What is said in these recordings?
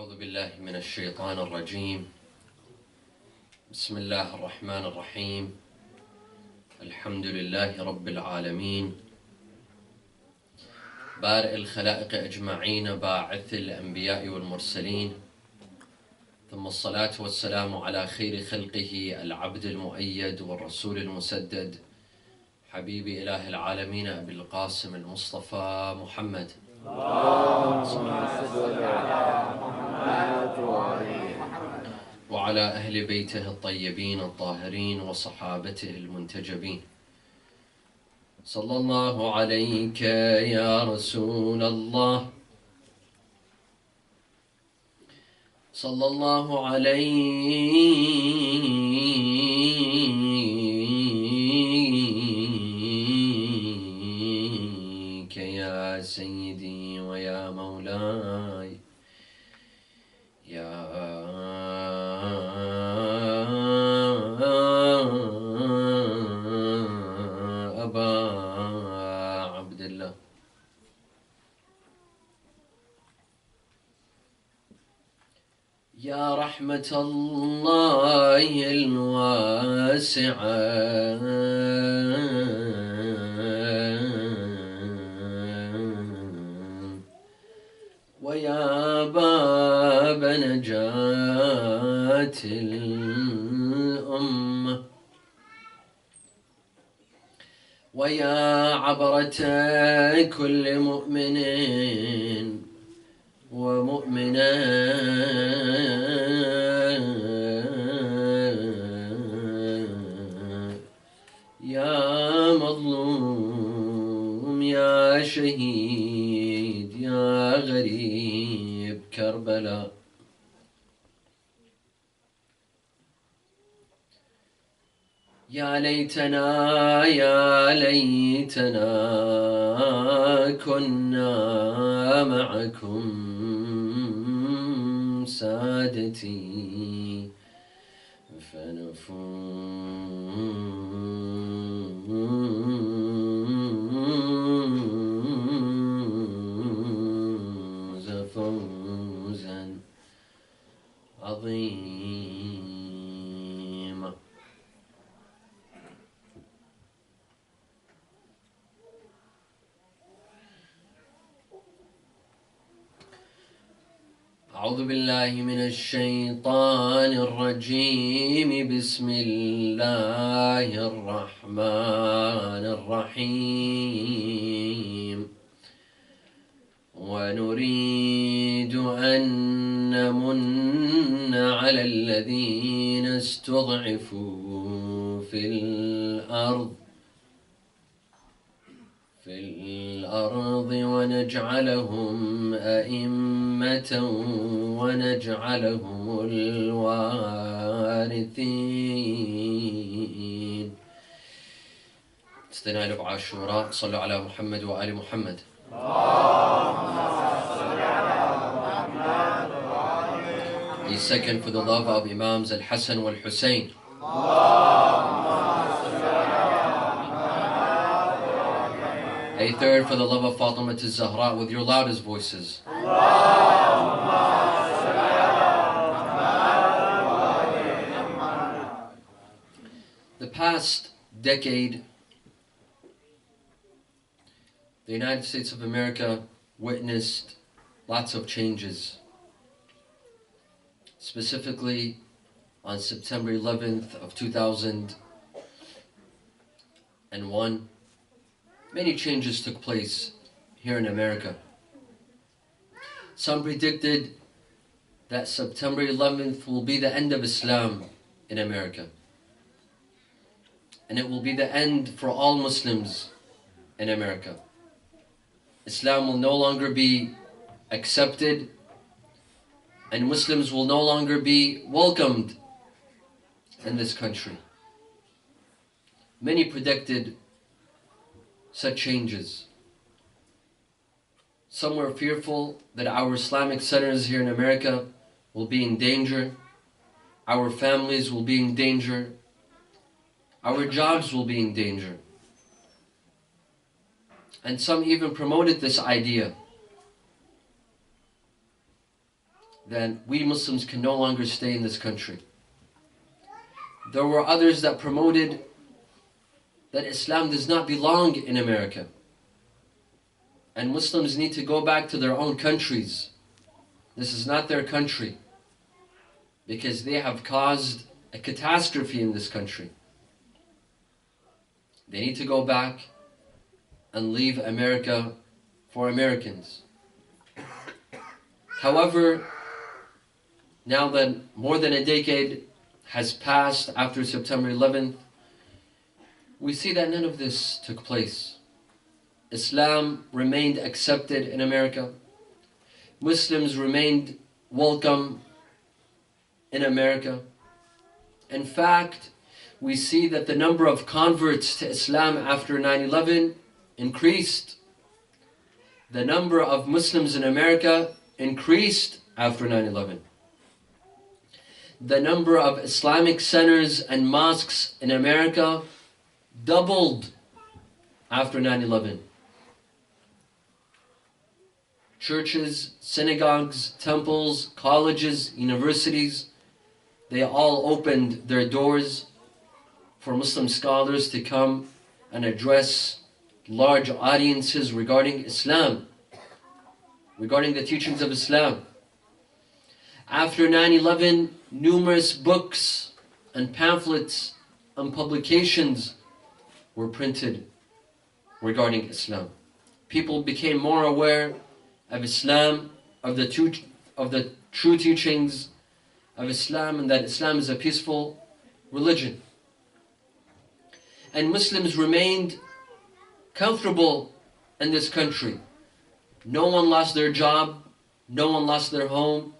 أعوذ بالله من الشيطان الرجيم. بسم الله الرحمن الرحيم. الحمد لله رب العالمين، بارئ الخلائق أجمعين، باعث الأنبياء والمرسلين، ثم الصلاة والسلام على خير خلقه العبد المؤيد والرسول المسدد، حبيب إله العالمين أبي القاسم المصطفى محمد. وعلى أهل بيته الطيبين الطاهرين وصحابته المنتجبين. صلى الله عليك يا رسول الله، صلى الله عليك يا سيدي ويا مولاي يا أبا عبد الله. يا رحمة الله الواسعة، ويا باب نجاة الأمة، ويا عبرة كل مؤمن ومؤمنة، يا مظلوم يا شهيد يا غريب كربلاء. يا ليتنا يا ليتنا كنا معكم سادتي فنفوز فوزا عظيما. أعوذ بالله من الشيطان الرجيم. بسم الله الرحمن الرحيم. ونريد أن نمن على الذين استضعفوا في الأرض ونجعلهم أئمة ونجعلهم الوارثين. استنى لبع عاشوراء. صلوا على محمد وآل محمد. The second for the love of Imams Al-Hassan wal-Hussein. A third for the love of Fatima al-Zahra with your loudest voices. The past decade, the United States of America witnessed lots of changes. Specifically, on September 11th of 2001, many changes took place here in America. Some predicted that September 11th will be the end of Islam in America. And it will be the end for all Muslims in America. Islam will no longer be accepted, and Muslims will no longer be welcomed in this country. Many predicted such changes. Some were fearful that our Islamic centers here in America will be in danger, our families will be in danger, our jobs will be in danger. And some even promoted this idea then we Muslims can no longer stay in this country. There were others that promoted that Islam does not belong in America, and Muslims need to go back to their own countries. This is not their country, because they have caused a catastrophe in this country. They need to go back and leave America for Americans. However, now that more than a decade has passed after September 11th, we see that none of this took place. Islam remained accepted in America. Muslims remained welcome in America. In fact, we see that the number of converts to Islam after 9/11 increased. The number of Muslims in America increased after 9/11. The number of Islamic centers and mosques in America doubled after 9/11. Churches, synagogues, temples, colleges, universities, they all opened their doors for Muslim scholars to come and address large audiences regarding Islam, regarding the teachings of Islam. After 9/11, numerous books and pamphlets and publications were printed regarding Islam. People became more aware of Islam, of the true teachings of Islam, and that Islam is a peaceful religion. And Muslims remained comfortable in this country. No one lost their job, no one lost their home.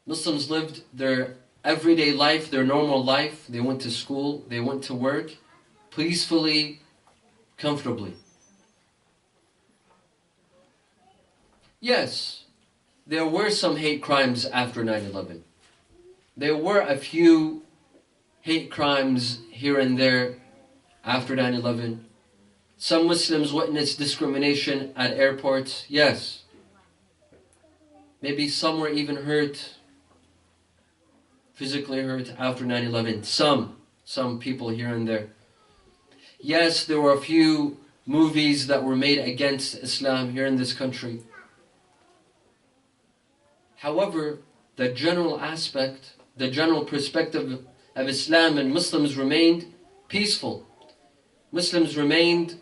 Muslims lived their everyday life, their normal life. They went to school, they went to work, peacefully, comfortably. Yes, there were some hate crimes after 9/11. There were a few hate crimes here and there after 9/11. Some Muslims witnessed discrimination at airports, yes. Maybe some were even hurt, physically hurt after 9/11. Some people here and there. Yes, there were a few movies that were made against Islam here in this country. However, the general aspect, the general perspective of Islam and Muslims remained peaceful. Muslims remained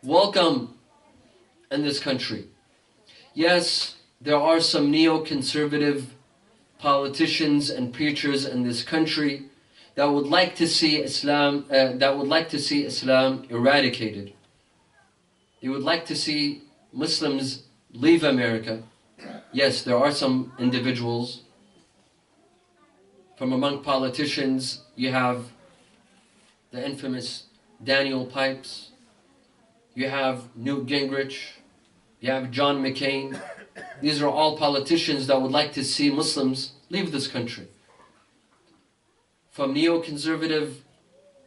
welcome in this country. Yes, there are some neoconservative politicians and preachers in this country that would like to see Islam, eradicated. They would like to see Muslims leave America. Yes, there are some individuals. From among politicians, you have the infamous Daniel Pipes, you have Newt Gingrich, you have John McCain. These are all politicians that would like to see Muslims leave this country. From neoconservative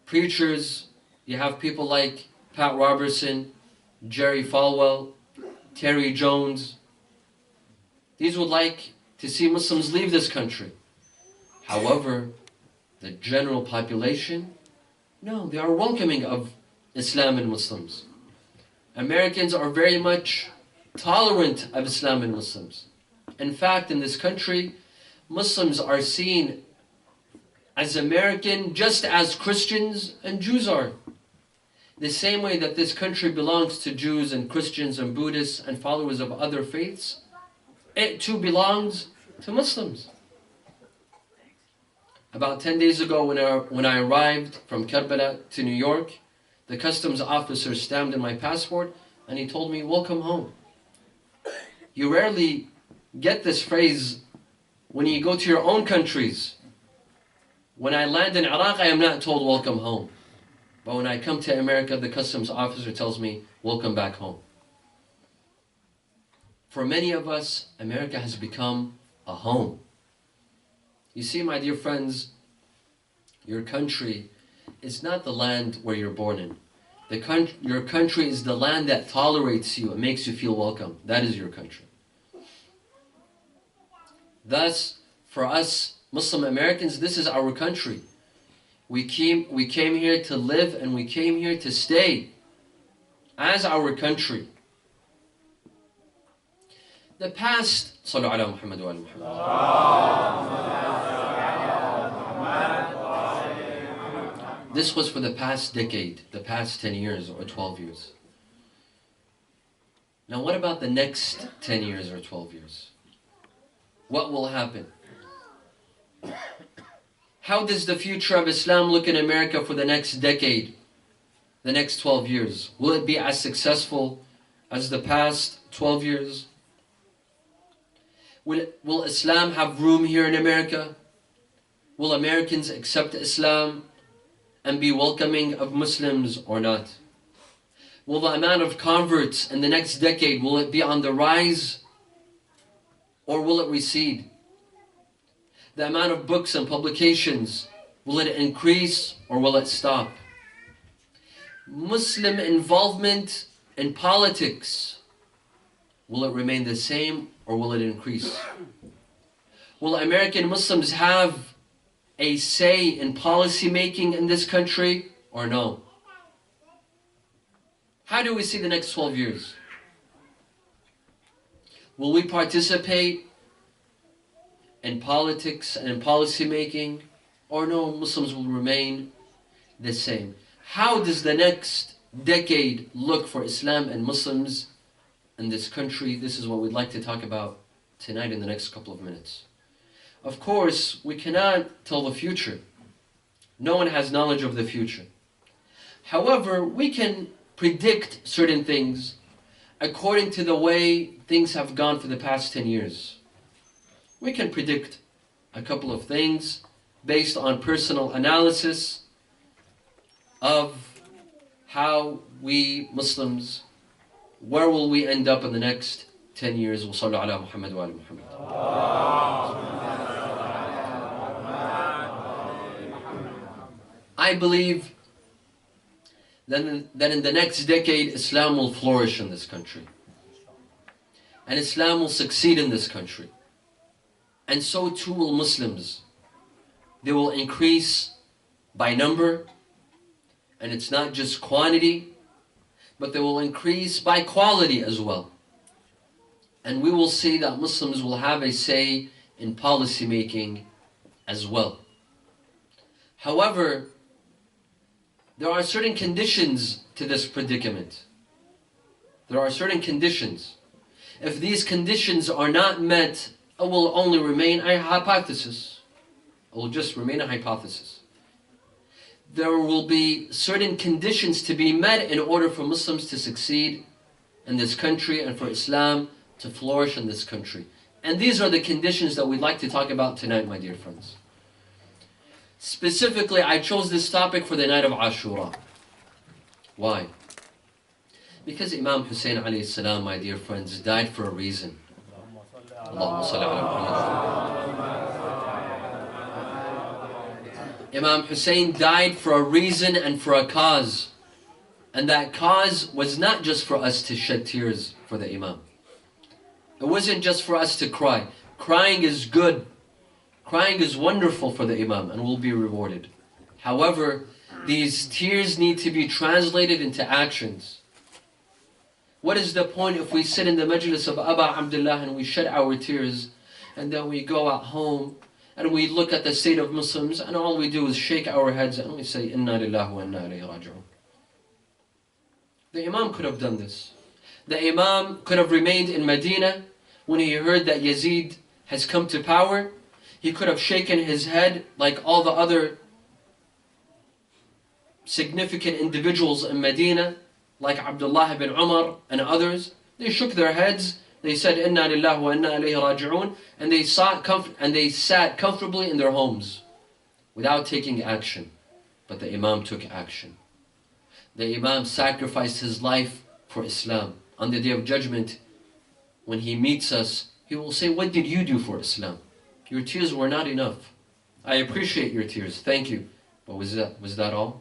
preachers, you have people like Pat Robertson, Jerry Falwell, Terry Jones. These would like to see Muslims leave this country. However, the general population, no, they are welcoming of Islam and Muslims. Americans are very much tolerant of Islam and Muslims. In fact, in this country, Muslims are seen as American just as Christians and Jews are. The same way that this country belongs to Jews and Christians and Buddhists and followers of other faiths, it too belongs to Muslims. About 10 days ago when I arrived from Karbala to New York, the customs officer stamped in my passport and he told me, "Welcome home." You rarely get this phrase when you go to your own countries. When I land in Iraq, I am not told "welcome home." But when I come to America, the customs officer tells me, "Welcome back home." For many of us, America has become a home. You see, my dear friends, your country is not the land where you're born in. Your country is the land that tolerates you and makes you feel welcome. That is your country. Thus, for us Muslim Americans, this is our country. We came here to live, and we came here to stay as our country. The past, Sallu ala Muhammad wa ala Muhammad. This was for the past decade, the past 10 years or 12 years. Now what about the next 10 years or 12 years? What will happen? How does the future of Islam look in America for the next decade, the next 12 years? Will it be as successful as the past 12 years? Will Islam have room here in America? Will Americans accept Islam and be welcoming of Muslims or not? Will the amount of converts in the next decade, will it be on the rise or will it recede? The amount of books and publications, will it increase or will it stop? Muslim involvement in politics, will it remain the same or will it increase? Will American Muslims have a say in policy making in this country or no? How do we see the next 12 years? Will we participate in politics and in policy making, or no, Muslims will remain the same? How does the next decade look for Islam and Muslims in this country? This is what we'd like to talk about tonight in the next couple of minutes. Of course, we cannot tell the future. No one has knowledge of the future. However, we can predict certain things according to the way things have gone for the past 10 years. We can predict a couple of things based on personal analysis of how we Muslims, where will we end up in the next 10 years? Wa sallu ala Muhammad wa ala Muhammad. I believe that in the next decade, Islam will flourish in this country. And Islam will succeed in this country. And so too will Muslims. They will increase by number. And it's not just quantity, but they will increase by quality as well. And we will see that Muslims will have a say in policy making as well. However, there are certain conditions to this predicament. There are certain conditions. If these conditions are not met, it will only remain a hypothesis. It will just remain a hypothesis. There will be certain conditions to be met in order for Muslims to succeed in this country and for Islam to flourish in this country. And these are the conditions that we'd like to talk about tonight, my dear friends. Specifically, I chose this topic for the night of Ashura. Why? Because Imam Hussein alayhi salam, my dear friends, died for a reason. Allahumma salli ala Muhammad. Imam Hussein died for a reason and for a cause. And that cause was not just for us to shed tears for the Imam. It wasn't just for us to cry. Crying is good. Crying is wonderful for the Imam and will be rewarded. However, these tears need to be translated into actions. What is the point if we sit in the majlis of Aba Abdullah and we shed our tears and then we go at home and we look at the state of Muslims and all we do is shake our heads and we say, Inna lillahi wa inna ilayhi raji'un. The Imam could have done this. The Imam could have remained in Medina when he heard that Yazid has come to power. He could have shaken his head like all the other significant individuals in Medina, like Abdullah ibn Umar and others. They shook their heads. They said, Inna lillahi wa inna ilayhi raji'un. And they sat comfortably in their homes without taking action. But the Imam took action. The Imam sacrificed his life for Islam. On the Day of Judgment, when he meets us, he will say, what did you do for Islam? Your tears were not enough. I appreciate your tears. Thank you. But was that all?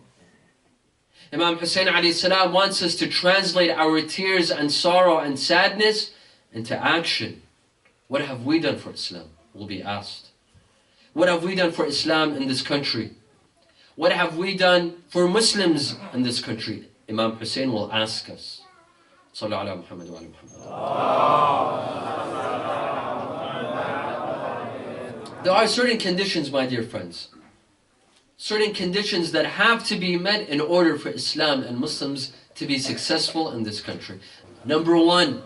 Imam Hussein alayhi salam wants us to translate our tears and sorrow and sadness into action. What have we done for Islam? will be asked. What have we done for Islam in this country? What have we done for Muslims in this country? Imam Hussein will ask us. Sallu ala Muhammad wa ala Muhammad. There are certain conditions, my dear friends. Certain conditions that have to be met in order for Islam and Muslims to be successful in this country. Number one,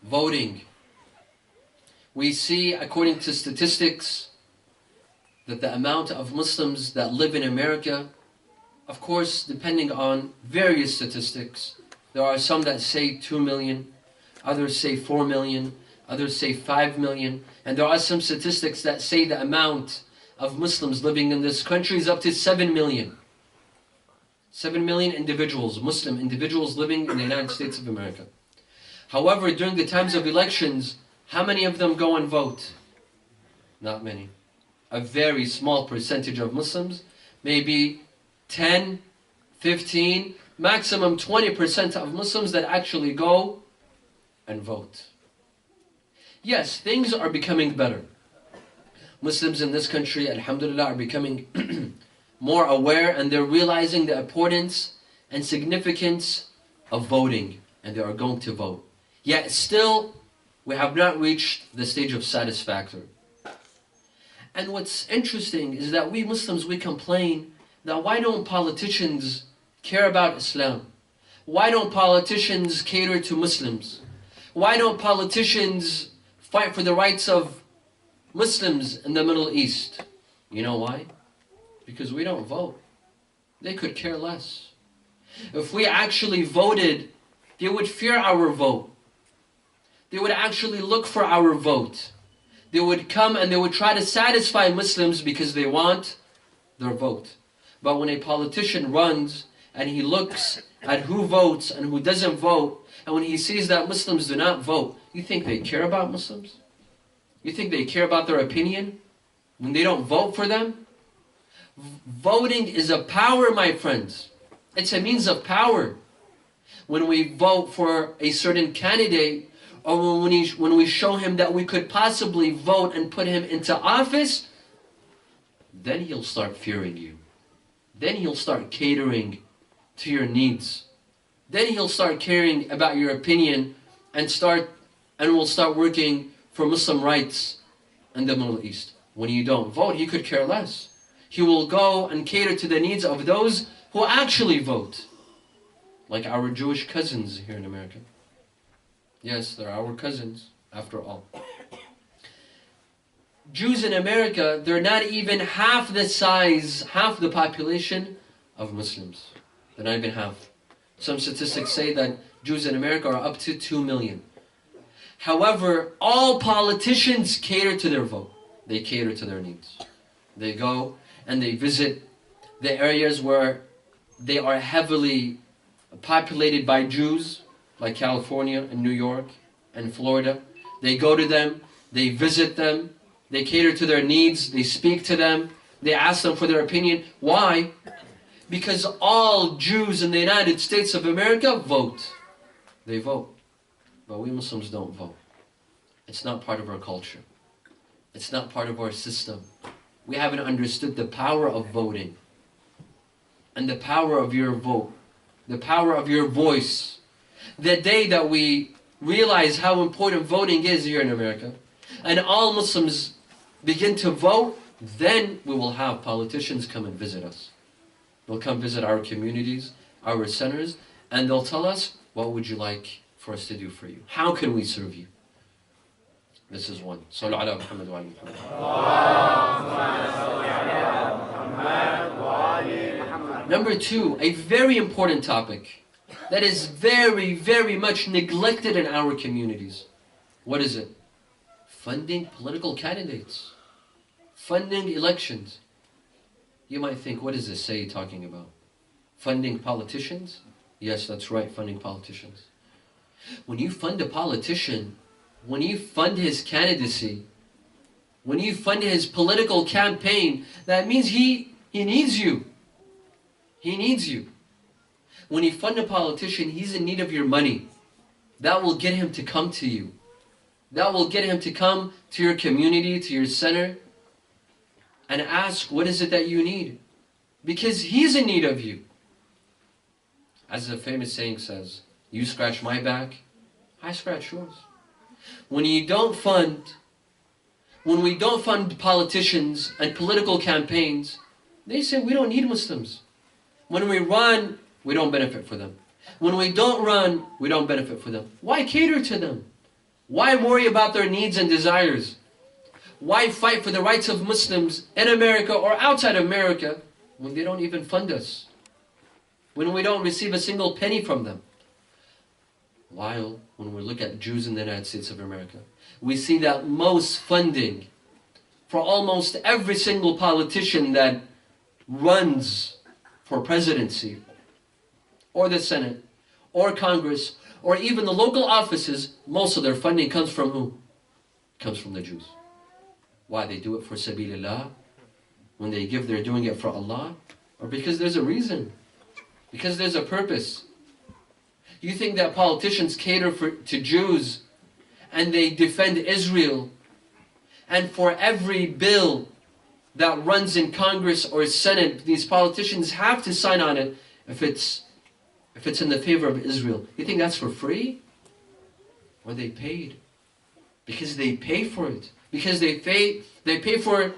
voting. We see, according to statistics, that the amount of Muslims that live in America, of course, depending on various statistics, there are some that say 2 million, others say 4 million, others say 5 million, and there are some statistics that say the amount of Muslims living in this country is up to 7 million. 7 million individuals, Muslim individuals living in the United States of America. However, during the times of elections, how many of them go and vote? Not many. A very small percentage of Muslims, maybe 10, 15, maximum 20% of Muslims that actually go and vote. Yes, things are becoming better. Muslims in this country, alhamdulillah, are becoming more aware, and they're realizing the importance and significance of voting, and they are going to vote. Yet still, we have not reached the stage of satisfactory. And what's interesting is that we Muslims, we complain that why don't politicians care about Islam? Why don't politicians cater to Muslims? Why don't politicians fight for the rights of Muslims in the Middle East? You know why? Because we don't vote. They could care less. If we actually voted, they would fear our vote. They would actually look for our vote. They would come and they would try to satisfy Muslims because they want their vote. But when a politician runs and he looks at who votes and who doesn't vote, and when he sees that Muslims do not vote, you think they care about Muslims? You think they care about their opinion when they don't vote for them? Voting is a power, my friends. It's a means of power. When we vote for a certain candidate, or when we show him that we could possibly vote and put him into office, then he'll start fearing you. Then he'll start catering to your needs. Then he'll start caring about your opinion and will start working for Muslim rights in the Middle East. When you don't vote, he could care less. He will go and cater to the needs of those who actually vote. Like our Jewish cousins here in America. Yes, they're our cousins, after all. Jews in America, they're not even half the size, half the population of Muslims. They're not even half. Some statistics say that Jews in America are up to 2 million. However, all politicians cater to their vote. They cater to their needs. They go and they visit the areas where they are heavily populated by Jews, like California and New York and Florida. They go to them, they visit them, they cater to their needs, they speak to them, they ask them for their opinion. Why? Because all Jews in the United States of America vote. They vote. But we Muslims don't vote. It's not part of our culture. It's not part of our system. We haven't understood the power of voting and the power of your vote, the power of your voice. The day that we realize how important voting is here in America, and all Muslims begin to vote, then we will have politicians come and visit us. They'll come visit our communities, our centers, and they'll tell us, what would you like for us to do for you? How can we serve you? This is one. Sallu ala Muhammad wa ala Muhammad. Number two, a very important topic that is very, very much neglected in our communities. What is it? Funding political candidates. Funding elections. You might think, what is this Syaed talking about? Funding politicians? Yes, that's right, funding politicians. When you fund a politician, when you fund his candidacy, when you fund his political campaign, that means he needs you. He needs you. When you fund a politician, he's in need of your money. That will get him to come to you. that will get him to come to your community, to your center, and ask, what is it that you need? Because he's in need of you. As the famous saying says, you scratch my back, I scratch yours. When we don't fund politicians and political campaigns, they say we don't need Muslims. When we run, we don't benefit for them. When we don't run, we don't benefit for them. Why cater to them? Why worry about their needs and desires? Why fight for the rights of Muslims in America or outside America when they don't even fund us? When we don't receive a single penny from them? While when we look at Jews in the United States of America, we see that most funding for almost every single politician that runs for presidency or the Senate or Congress or even the local offices, most of their funding comes from who? Comes from the Jews. Why? They do it for sabilillah. When they give, they're doing it for Allah, or because there's a reason, because there's a purpose. You think that politicians cater to Jews and they defend Israel, and for every bill that runs in Congress or Senate, these politicians have to sign on it if it's in the favor of Israel? You think that's for free? Or they paid? Because they pay for it. Because they pay for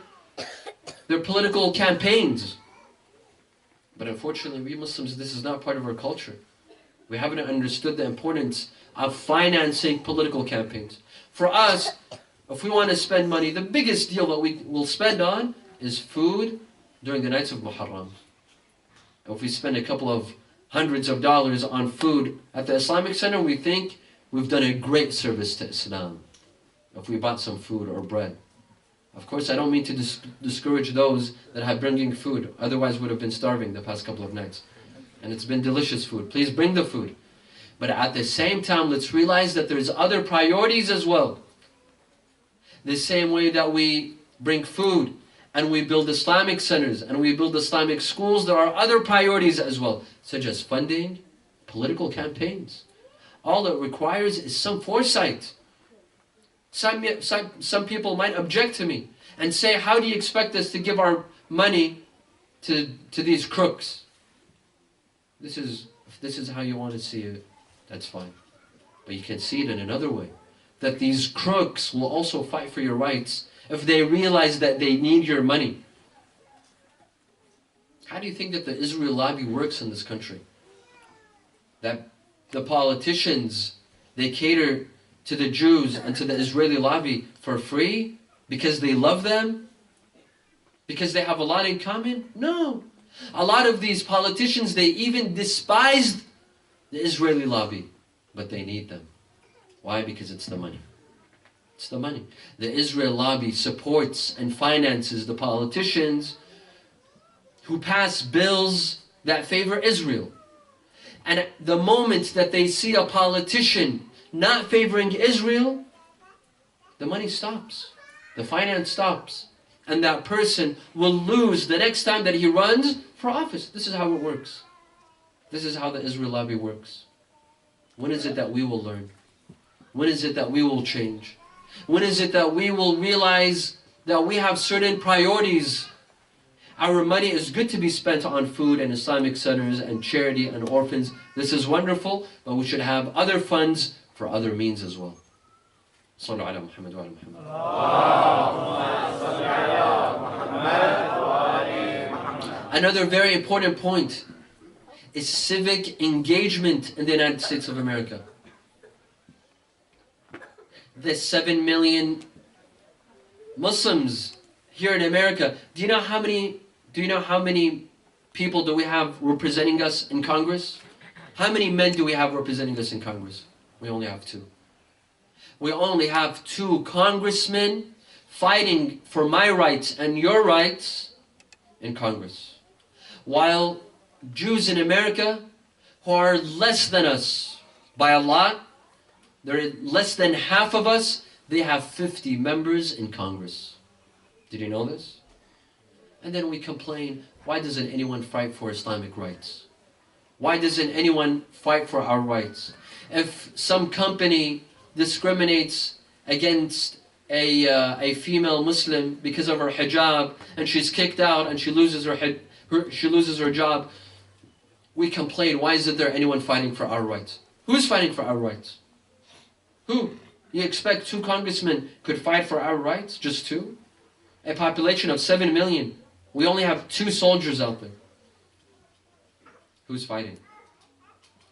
their political campaigns. But unfortunately, we Muslims, this is not part of our culture. We haven't understood the importance of financing political campaigns. For us, if we want to spend money, the biggest deal that we will spend on is food during the nights of Muharam. If we spend a couple of hundreds of dollars on food at the Islamic Center, we think we've done a great service to Islam. If we bought some food or bread. Of course, I don't mean to discourage those that have bringing food. Otherwise, would have been starving the past couple of nights. And it's been delicious food. Please bring the food. But at the same time, let's realize that there's other priorities as well. The same way that we bring food and we build Islamic centers and we build Islamic schools, there are other priorities as well, such as funding, political campaigns. All it requires is some foresight. Some people might object to me and say, how do you expect us to give our money to these crooks? If this is how you want to see it, that's fine. But you can see it in another way. That these crooks will also fight for your rights if they realize that they need your money. How do you think that the Israel lobby works in this country? That the politicians, they cater to the Jews and to the Israeli lobby for free because they love them? Because they have a lot in common? No. A lot of these politicians, they even despise the Israeli lobby, but they need them. Why? Because it's the money. It's the money. The Israel lobby supports and finances the politicians who pass bills that favor Israel. And at the moment that they see a politician not favoring Israel, the money stops. The finance stops. And that person will lose the next time that he runs for office. This is how it works. This is how the Israel lobby works. When is it that we will learn? When is it that we will change? When is it that we will realize that we have certain priorities? Our money is good to be spent on food and Islamic centers and charity and orphans. This is wonderful, but we should have other funds for other means as well. صلوا على محمد وعلى محمد. Another very important point is civic engagement in the United States of America. The 7 million Muslims here in America. Do you know how many people do we have representing us in Congress? How many men do we have representing us in Congress? We only have 2. We only have 2 congressmen fighting for my rights and your rights in Congress. While Jews in America, who are less than us by a lot, they're less than half of us, they have 50 members in Congress. Did you know this? And then we complain, why doesn't anyone fight for Islamic rights? Why doesn't anyone fight for our rights? If some company discriminates against a female Muslim because of her hijab, and she's kicked out and she loses her job, we complain, why isn't there anyone fighting for our rights? Who's fighting for our rights? Who? You expect 2 congressmen could fight for our rights? Just 2? A population of 7 million. We only have 2 soldiers out there. Who's fighting?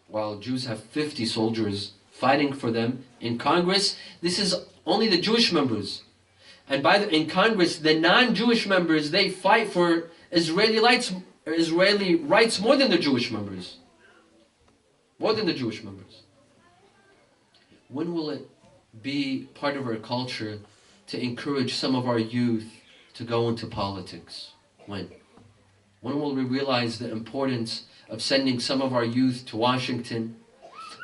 While Jews have 50 soldiers fighting for them in Congress, this is only the Jewish members. And in Congress, the non-Jewish members, they fight for Israeli rights more than the Jewish members. More than the Jewish members. When will it be part of our culture to encourage some of our youth to go into politics? When? When will we realize the importance of sending some of our youth to Washington,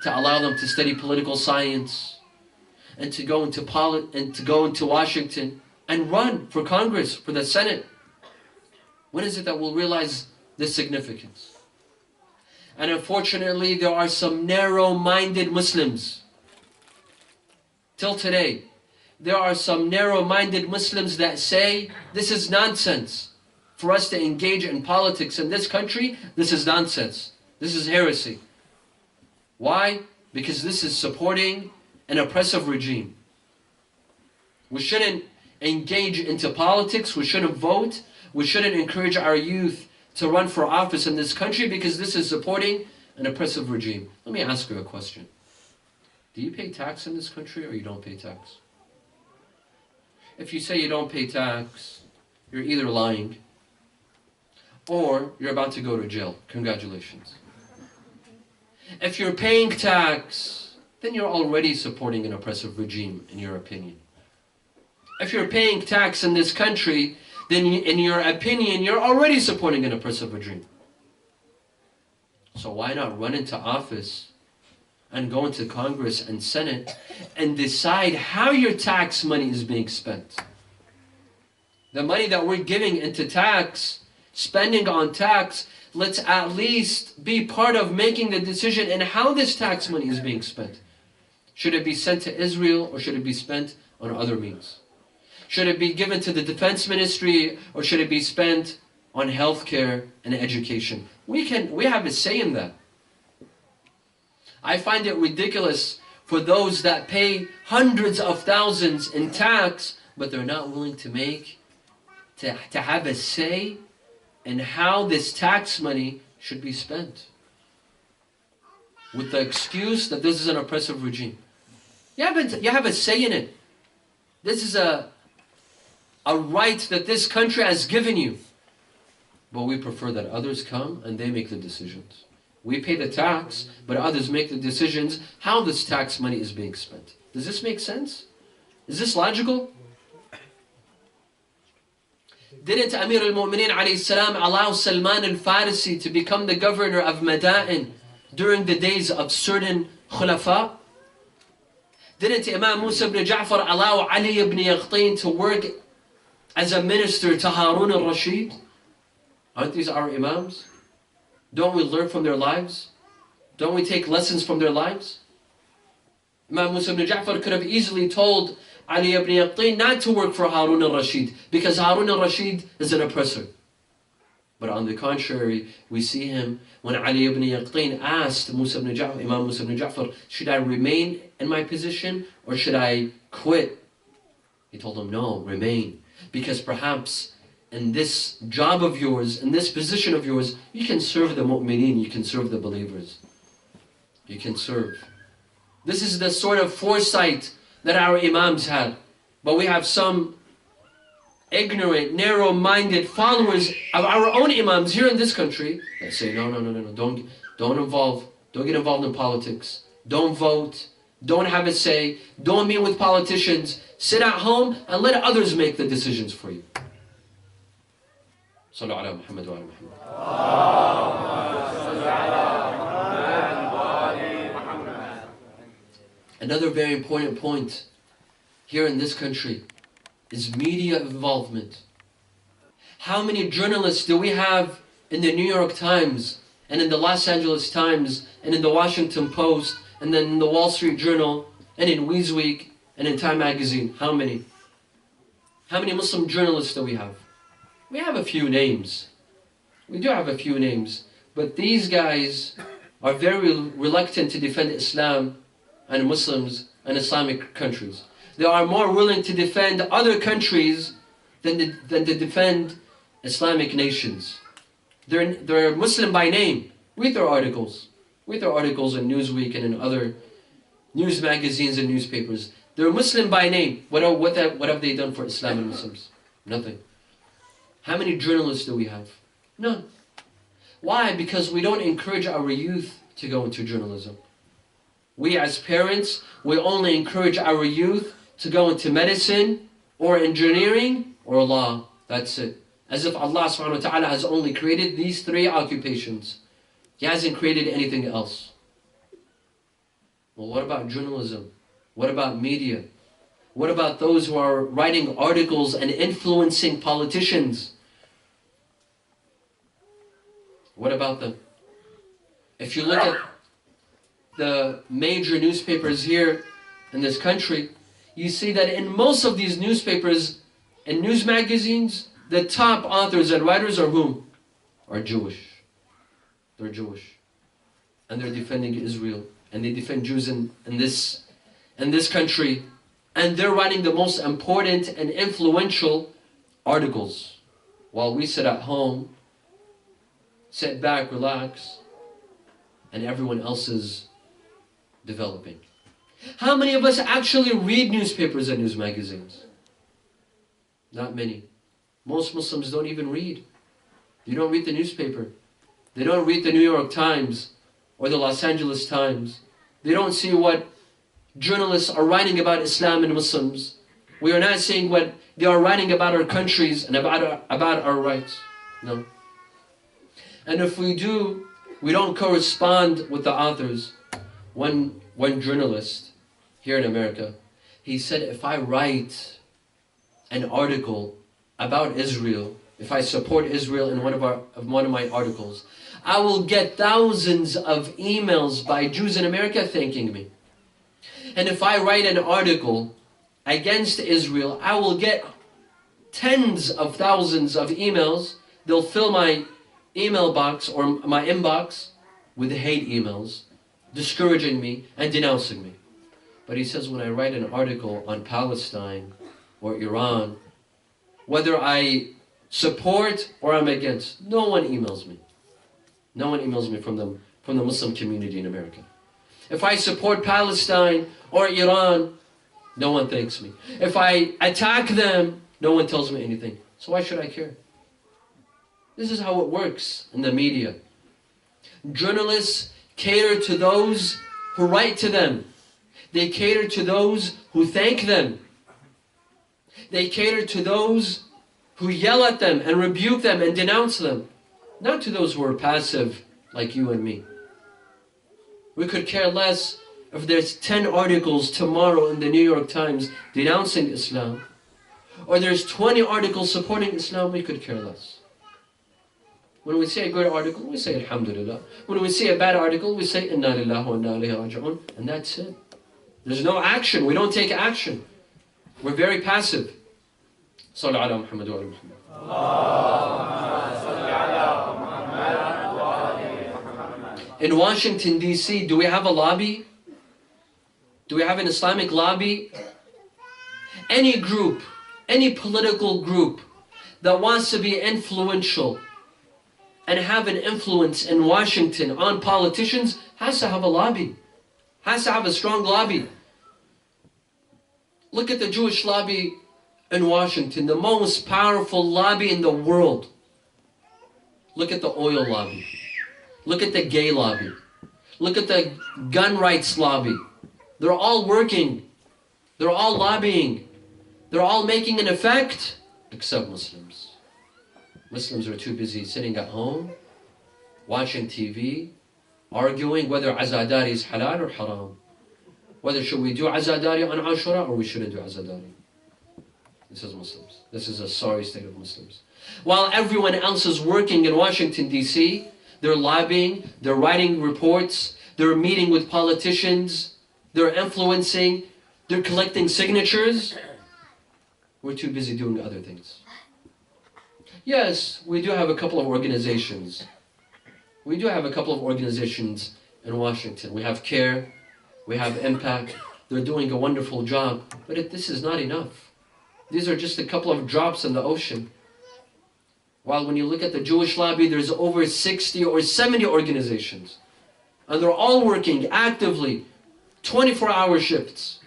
to allow them to study political science, and to go into Washington and run for Congress, for the Senate? When is it that we'll realize this significance? And unfortunately, there are some narrow-minded Muslims. Till today, there are some narrow-minded Muslims that say, this is nonsense. For us to engage in politics in this country, this is nonsense. This is heresy. Why? Because this is supporting an oppressive regime. We shouldn't engage into politics. We shouldn't vote. We shouldn't encourage our youth to run for office in this country because this is supporting an oppressive regime. Let me ask you a question. Do you pay tax in this country or you don't pay tax? If you say you don't pay tax, you're either lying or you're about to go to jail. Congratulations. If you're paying tax, then you're already supporting an oppressive regime, in your opinion. If you're paying tax in this country, then in your opinion, you're already supporting an oppressive regime. So why not run into office and go into Congress and Senate and decide how your tax money is being spent? The money that we're giving into tax, spending on tax, let's at least be part of making the decision in how this tax money is being spent. Should it be sent to Israel or should it be spent on other means? Should it be given to the defense ministry or should it be spent on healthcare and education? We have a say in that. I find it ridiculous for those that pay hundreds of thousands in tax, but they're not willing to have a say in how this tax money should be spent, with the excuse that this is an oppressive regime. You have a say in it. This is a right that this country has given you. But we prefer that others come and they make the decisions. We pay the tax, but others make the decisions how this tax money is being spent. Does this make sense? Is this logical? Didn't Amir al-Mu'mineen alayhi salam allow Salman al-Farisi to become the governor of Madain during the days of certain khulafa? Didn't Imam Musa ibn Ja'far allow Ali ibn Yaqtin to work as a minister to Harun al-Rashid? Aren't these our imams? Don't we learn from their lives? Don't we take lessons from their lives? Imam Musa ibn Ja'far could have easily told Ali ibn Yaqtin not to work for Harun al-Rashid because Harun al-Rashid is an oppressor. But on the contrary, we see him when Ali ibn Yaqtin asked Imam Musa ibn Ja'far, should I remain in my position or should I quit? He told him, no, remain. Because perhaps in this job of yours, in this position of yours, you can serve the mu'mineen, you can serve the believers. You can serve. This is the sort of foresight that our imams had. But we have some ignorant, narrow-minded followers of our own imams here in this country that say, no, don't get involved in politics. Don't vote. Don't have a say. Don't meet with politicians. Sit at home and let others make the decisions for you. Sallu ala Muhammad wa ala Muhammad. Another very important point here in this country is media involvement. How many journalists do we have in the New York Times and in the Los Angeles Times and in the Washington Post and then in the Wall Street Journal and in Newsweek and in Time magazine. How many? How many Muslim journalists do we have? We have a few names. We do have a few names. But these guys are very reluctant to defend Islam and Muslims and Islamic countries. They are more willing to defend other countries than to defend Islamic nations. They're Muslim by name. Read their articles. Read their articles in Newsweek and in other news magazines and newspapers. They're Muslim by name. What have they done for Islam and Muslims? Nothing. How many journalists do we have? None. Why? Because we don't encourage our youth to go into journalism. We as parents, we only encourage our youth to go into medicine or engineering or law. That's it. As if Allah subhanahu wa ta'ala has only created these three occupations. He hasn't created anything else. Well, what about journalism? What about media? What about those who are writing articles and influencing politicians? What about them? If you look at the major newspapers here in this country, you see that in most of these newspapers and news magazines, the top authors and writers are whom? Are Jewish. They're Jewish. And they're defending Israel. And they defend Jews in this country. And they're writing the most important and influential articles. While we sit at home, sit back, relax, and everyone else is developing. How many of us actually read newspapers and news magazines? Not many. Most Muslims don't even read. They don't read the newspaper. They don't read the New York Times or the Los Angeles Times. They don't see what journalists are writing about Islam and Muslims. We are not seeing what they are writing about our countries and about our rights. No. And if we do, we don't correspond with the authors. One journalist here in America, he said, if I write an article about Israel, if I support Israel in one of my articles, I will get thousands of emails by Jews in America thanking me. And if I write an article against Israel, I will get tens of thousands of emails. They'll fill my email box or my inbox with hate emails, discouraging me and denouncing me. But he says, when I write an article on Palestine or Iran, whether I support or I'm against, no one emails me. No one emails me from the Muslim community in America. If I support Palestine or Iran, no one thanks me. If I attack them, no one tells me anything. So why should I care? This is how it works in the media. Journalists cater to those who write to them. They cater to those who thank them. They cater to those who yell at them and rebuke them and denounce them. Not to those who are passive like you and me. We could care less if there's 10 articles tomorrow in the New York Times denouncing Islam, or there's 20 articles supporting Islam. We could care less. When we see a good article, we say Alhamdulillah. When we see a bad article, we say Inna lillahi wa inna ilayhi raji'un, and that's it. There's no action. We don't take action. We're very passive. Sallu ala Muhammad wa ala Muhammad. In Washington, D.C., do we have a lobby? Do we have an Islamic lobby? Any group, any political group that wants to be influential and have an influence in Washington on politicians has to have a lobby, has to have a strong lobby. Look at the Jewish lobby in Washington, the most powerful lobby in the world. Look at the oil lobby. Look at the gay lobby. Look at the gun rights lobby. They're all working. They're all lobbying. They're all making an effect, except Muslims. Muslims are too busy sitting at home, watching TV, arguing whether azadari is halal or haram. Whether should we do azadari on Ashura or we shouldn't do azadari. This is Muslims. This is a sorry state of Muslims. While everyone else is working in Washington, D.C., they're lobbying, they're writing reports, they're meeting with politicians, they're influencing, They're collecting signatures. We're too busy doing other things. Yes, we do have a couple of organizations. We do have a couple of organizations in Washington. We have CARE, we have Impact. They're doing a wonderful job, but this is not enough. These are just a couple of drops in the ocean. While when you look at the Jewish lobby, there's over 60 or 70 organizations. And they're all working actively, 24-hour shifts.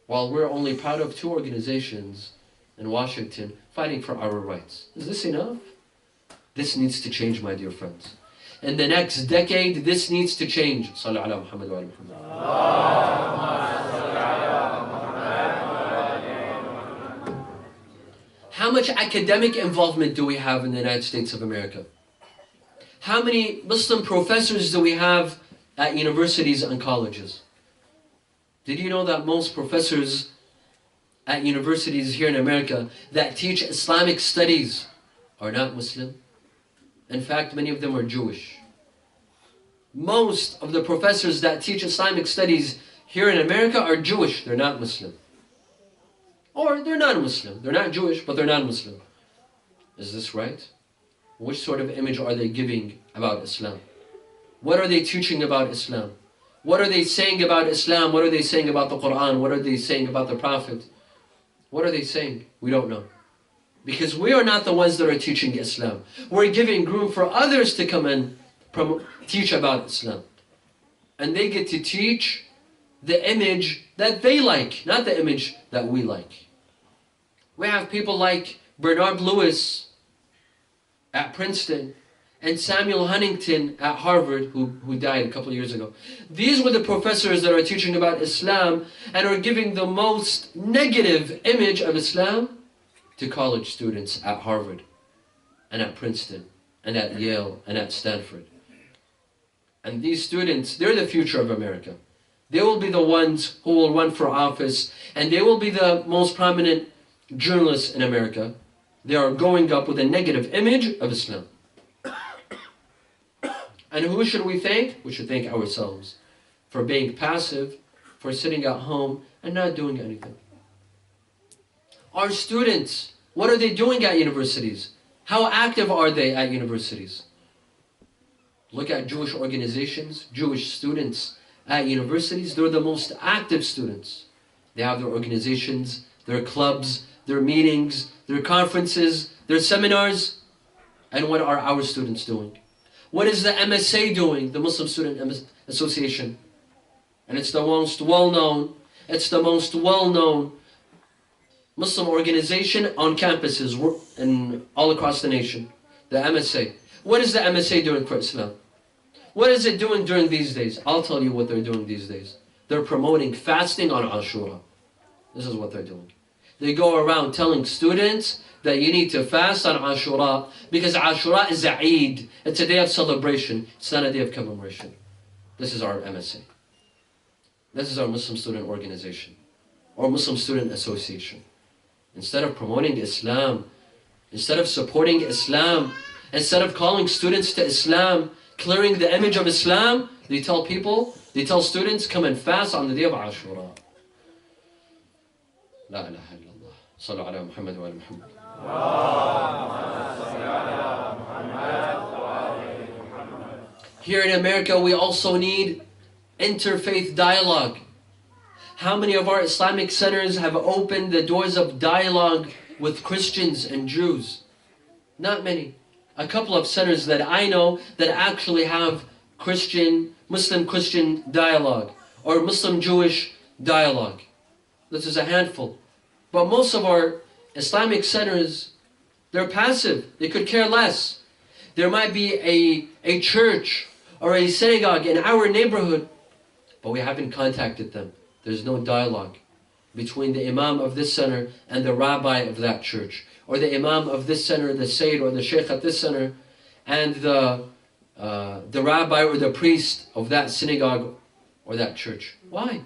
While we're only proud of 2 organizations in Washington fighting for our rights. Is this enough? This needs to change, my dear friends. In the next decade, this needs to change. Sallu ala Muhammad wa ala Muhammad. How much academic involvement do we have in the United States of America? How many Muslim professors do we have at universities and colleges? Did you know that most professors at universities here in America that teach Islamic studies are not Muslim? In fact, many of them are Jewish. Most of the professors that teach Islamic studies here in America are Jewish. They're not Muslim. Or they're non-Muslim. They're not Jewish, but they're non-Muslim. Is this right? Which sort of image are they giving about Islam? What are they teaching about Islam? What are they saying about Islam? What are they saying about the Quran? What are they saying about the Prophet? What are they saying? We don't know. Because we are not the ones that are teaching Islam. We're giving room for others to come and teach about Islam. And they get to teach the image that they like, not the image that we like. We have people like Bernard Lewis at Princeton and Samuel Huntington at Harvard, who died a couple of years ago. These were the professors that are teaching about Islam and are giving the most negative image of Islam to college students at Harvard and at Princeton and at Yale and at Stanford. And these students, they're the future of America. They will be the ones who will run for office, and they will be the most prominent journalists in America. They are going up with a negative image of Islam. And who should we thank? We should thank ourselves for being passive, for sitting at home and not doing anything. Our students, what are they doing at universities? How active are they at universities? Look at Jewish organizations, Jewish students at universities. They're the most active students. They have their organizations, their clubs, their meetings, their conferences, their seminars. And what are our students doing? What is the MSA doing, the Muslim Student Association? And it's the most well-known, Muslim organization on campuses and all across the nation, the MSA. What is the MSA doing for Islam? What is it doing during these days? I'll tell you what they're doing these days. They're promoting fasting on Ashura. This is what they're doing. They go around telling students that you need to fast on Ashura because Ashura is a Eid. It's a day of celebration. It's not a day of commemoration. This is our MSA. This is our Muslim Student Organization or Muslim Student Association. Instead of promoting Islam, instead of supporting Islam, instead of calling students to Islam, clearing the image of Islam, they tell students, come and fast on the day of Ashura. La ilaha illallah. Sallu ala Muhammad wa ala Muhammad. Here in America, we also need interfaith dialogue. How many of our Islamic centers have opened the doors of dialogue with Christians and Jews? Not many. A couple of centers that I know that actually have Muslim-Christian dialogue or Muslim-Jewish dialogue. This is a handful. But most of our Islamic centers, they're passive. They could care less. There might be a church or a synagogue in our neighborhood, but we haven't contacted them. There's no dialogue between the Imam of this center and the rabbi of that church, or the Imam of this center, the Sayyid or the Sheikh at this center, and the rabbi or the priest of that synagogue or that church. Why?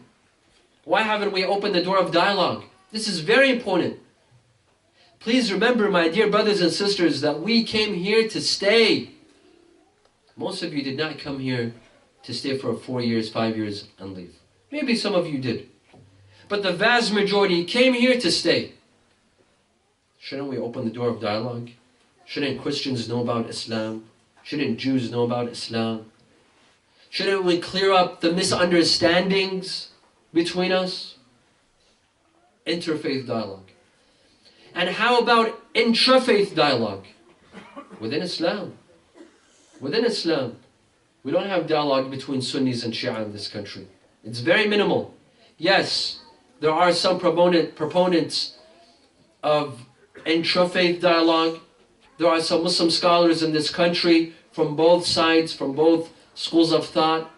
Why haven't we opened the door of dialogue? This is very important. Please remember, my dear brothers and sisters, that we came here to stay. Most of you did not come here to stay for 4 years, 5 years, and leave. Maybe some of you did. but the vast majority came here to stay. Shouldn't we open the door of dialogue? Shouldn't Christians know about Islam? Shouldn't Jews know about Islam? Shouldn't we clear up the misunderstandings between us? Interfaith dialogue. And how about intrafaith dialogue? Within Islam. Within Islam. We don't have dialogue between Sunnis and Shia in this country. It's very minimal. Yes, there are some proponents of intrafaith dialogue. There are some Muslim scholars in this country from both sides, from both schools of thought,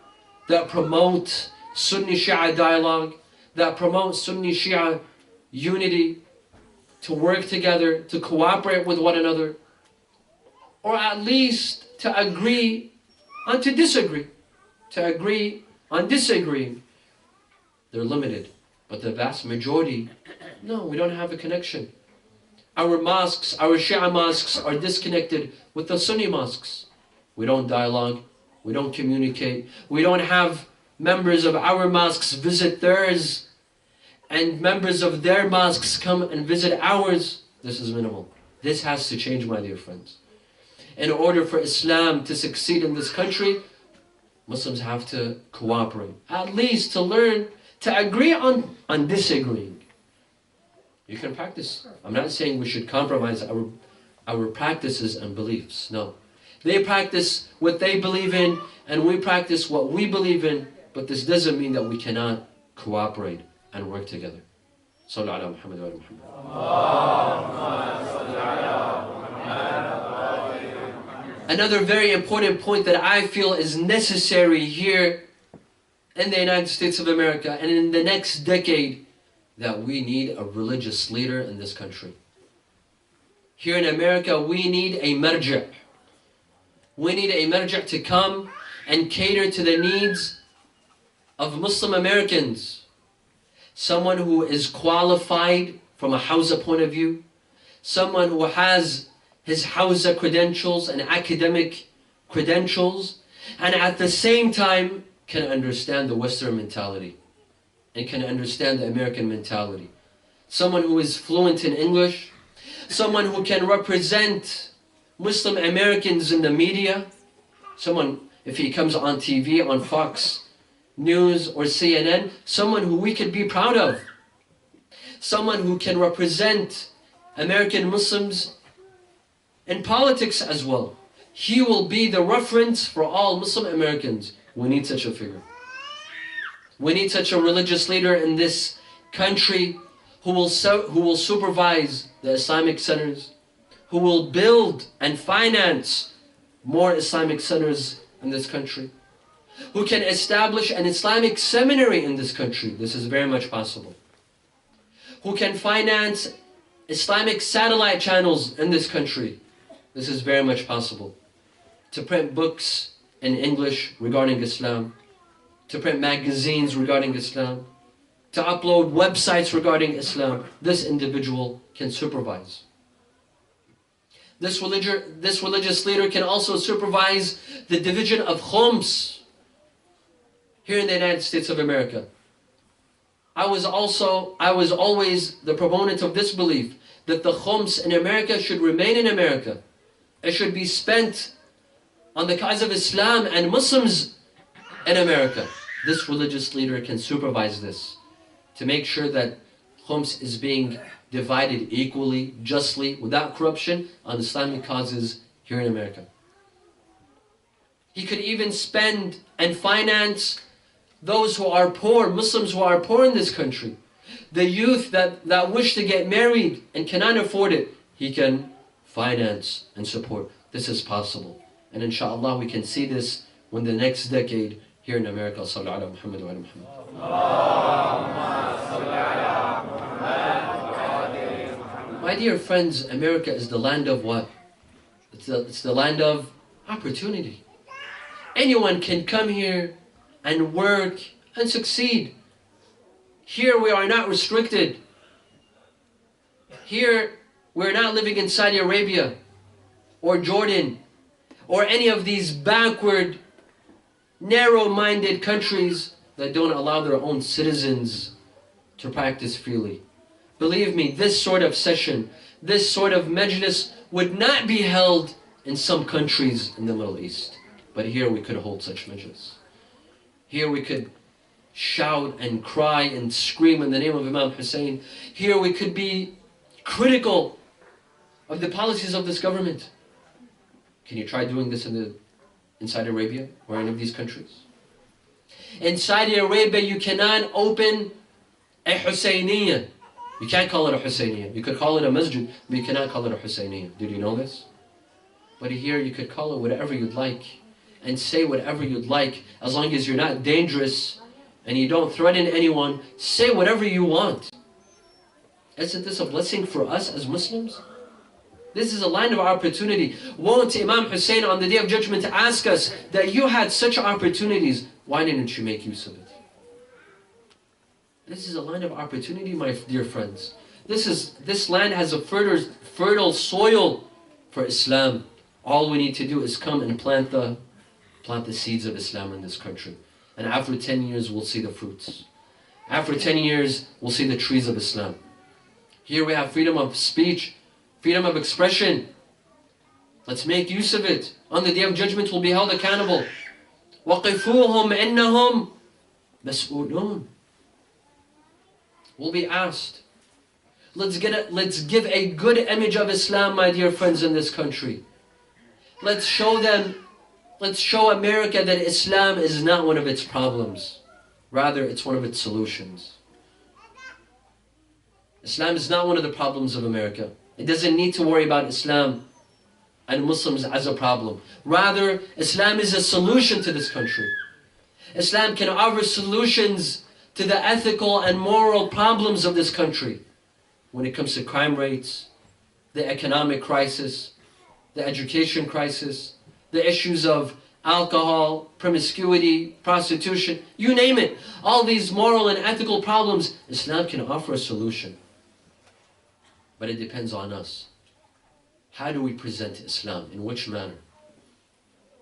that promote Sunni Shia dialogue, that promote Sunni Shia unity, to work together, to cooperate with one another, or at least to agree on to disagree, to agree on disagreeing. They're limited, but the vast majority, no, we don't have a connection. Our mosques, our Shia mosques are disconnected with the Sunni mosques. We don't dialogue, we don't communicate, we don't have members of our mosques visit theirs, and members of their mosques come and visit ours. This is minimal. This has to change, my dear friends. In order for Islam to succeed in this country, Muslims have to cooperate, at least to learn to agree on disagreeing. You can practice. I'm not saying we should compromise our practices and beliefs. No. They practice what they believe in, and we practice what we believe in, but this doesn't mean that we cannot cooperate and work together. Sallu ala Muhammad wa Muhammad. Another very important point that I feel is necessary here in the United States of America and in the next decade, that we need a religious leader in this country. Here in America, we need a marja'. We need a marja' to come and cater to the needs of Muslim Americans. Someone who is qualified from a Hawza point of view. Someone who has his Hawza credentials and academic credentials, and at the same time can understand the Western mentality and can understand the American mentality. Someone who is fluent in English, someone who can represent Muslim Americans in the media, someone, if he comes on TV, on Fox News or CNN, someone who we could be proud of. Someone who can represent American Muslims in politics as well. He will be the reference for all Muslim Americans. We need such a figure. We need such a religious leader in this country who will supervise the Islamic centers, who will build and finance more Islamic centers in this country, who can establish an Islamic seminary in this country. This is very much possible. Who can finance Islamic satellite channels in this country. This is very much possible. To print books in English regarding Islam, to print magazines regarding Islam, to upload websites regarding Islam. This individual can supervise. This religious leader can also supervise the division of khums here in the United States of America. I was always the proponent of this belief, that the khums in America should remain in America. It should be spent on the cause of Islam and Muslims in America. This religious leader can supervise this, to make sure that khums is being divided equally, justly, without corruption on Islamic causes here in America. He could even spend and finance those who are poor, Muslims who are poor in this country. The youth that wish to get married and cannot afford it, he can finance and support. This is possible. And inshallah we can see this when the next decade here in America. Sallu ala Muhammad wa ala Muhammad. My dear friends, America is the land of what? It's the land of opportunity. Anyone can come here and work and succeed. Here we are not restricted. Here we're not living in Saudi Arabia or Jordan or any of these backward, narrow-minded countries that don't allow their own citizens to practice freely. Believe me, this sort of session, this sort of majlis would not be held in some countries in the Middle East. But here we could hold such majlis. Here we could shout and cry and scream in the name of Imam Hussein. Here we could be critical of the policies of this government. Can you try doing this in Saudi Arabia or any of these countries? In Saudi Arabia, you cannot open a Husseiniya. You can't call it a Husseiniya. You could call it a masjid, but you cannot call it a Husseiniya. Did you know this? But here you could call it whatever you'd like and say whatever you'd like, as long as you're not dangerous and you don't threaten anyone. Say whatever you want. Isn't this a blessing for us as Muslims? This is a land of opportunity. Won't Imam Hussein on the Day of Judgment ask us that you had such opportunities, why didn't you make use of it? This is a land of opportunity, my dear friends. This land has a fertile soil for Islam. All we need to do is come and plant the seeds of Islam in this country. And after 10 years, we'll see the fruits. After 10 years, we'll see the trees of Islam. Here we have freedom of speech, freedom of expression. Let's make use of it. On the Day of Judgment, we'll be held accountable. وَقِفُوهُمْ إِنَّهُمْ مَسْئُولُونَ. We'll be asked. Let's give a good image of Islam, my dear friends, in this country. Let's show America that Islam is not one of its problems. Rather, it's one of its solutions. Islam is not one of the problems of America. It doesn't need to worry about Islam and Muslims as a problem. Rather, Islam is a solution to this country. Islam can offer solutions to the ethical and moral problems of this country when it comes to crime rates, the economic crisis, the education crisis, the issues of alcohol, promiscuity, prostitution, you name it. All these moral and ethical problems, Islam can offer a solution. But it depends on us. How do we present Islam? In which manner?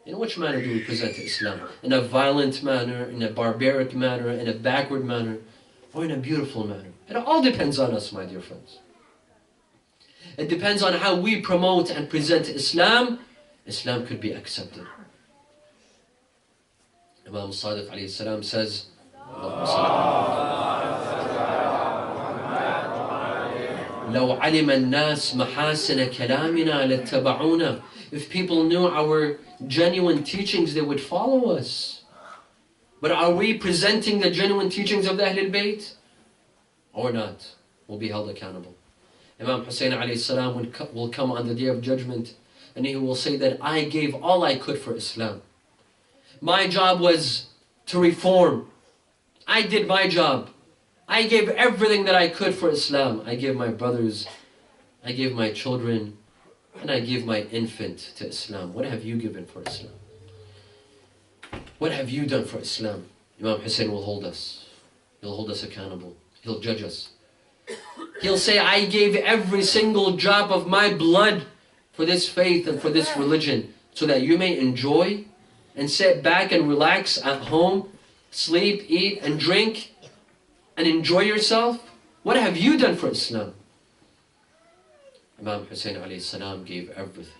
In which manner do we present Islam? In a violent manner, in a barbaric manner, in a backward manner, or in a beautiful manner? It all depends on us, my dear friends. It depends on how we promote and present Islam. Islam could be accepted. Imam Sadiq alayhi salam says, لو علم الناس محاسن كلامنا لاتبعونا. If people knew our genuine teachings, they would follow us. But are we presenting the genuine teachings of the Ahlul Bayt? Or not? We'll be held accountable. Imam Hussein alayhi salam will come on the Day of Judgment and he will say that I gave all I could for Islam. My job was to reform. I did my job. I gave everything that I could for Islam. I gave my brothers, I gave my children, and I gave my infant to Islam. What have you given for Islam? What have you done for Islam? Imam Hussein will hold us. He'll hold us accountable. He'll judge us. He'll say, I gave every single drop of my blood for this faith and for this religion so that you may enjoy and sit back and relax at home, sleep, eat, and drink, and enjoy yourself. What have you done for Islam? Imam Hussein alayhi salam gave everything.